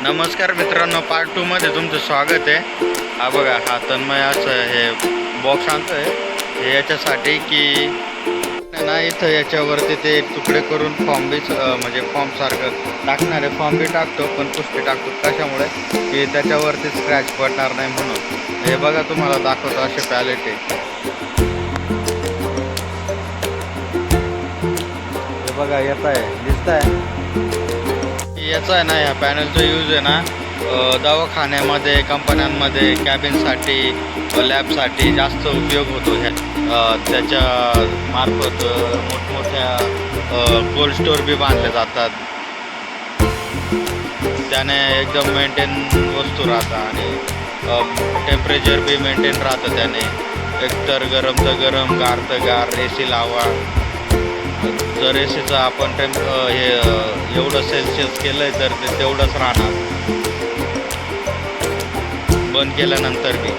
नमस्कार मित्रांनो, पार्ट 2 मध्ये तुमचं स्वागत आहे। हा बघा, हा तन्मय असं हे बॉक्स आणतोय हे याच्यासाठी की ना इथं याच्यावरती ते तुकडे करून फॉर्म बी म्हणजे फॉर्म सारखं टाकणारे फॉर्म बी टाकतो, पण पुष्टी टाकतो कशामुळे की त्याच्यावरती स्क्रॅच पडणार नाही म्हणून। हे बघा, तुम्हाला दाखवतो असे पॅलेट आहे। हे बघा, येत आहे, दिसत आहे याचा आहे ना, ह्या पॅनलचा यूज आहे ना दवाखान्यामध्ये, कंपन्यांमध्ये, कॅबिनसाठी, लॅबसाठी जास्त उपयोग होतो। त्याच्या मार्फत मोठमोठ्या कोल्ड स्टोअर बी बांधले जातात। त्याने एकदम मेंटेन वस्तू राहतात आणि टेम्परेचर बी मेंटेन राहतं त्याने। एकतर गरम तर गरम, गार तर गार, AC लावा। जर ACचं आपण हे एवढं सेल्सिअस केलंय तर ते तेवढंच राहणार बंद केल्यानंतर बी।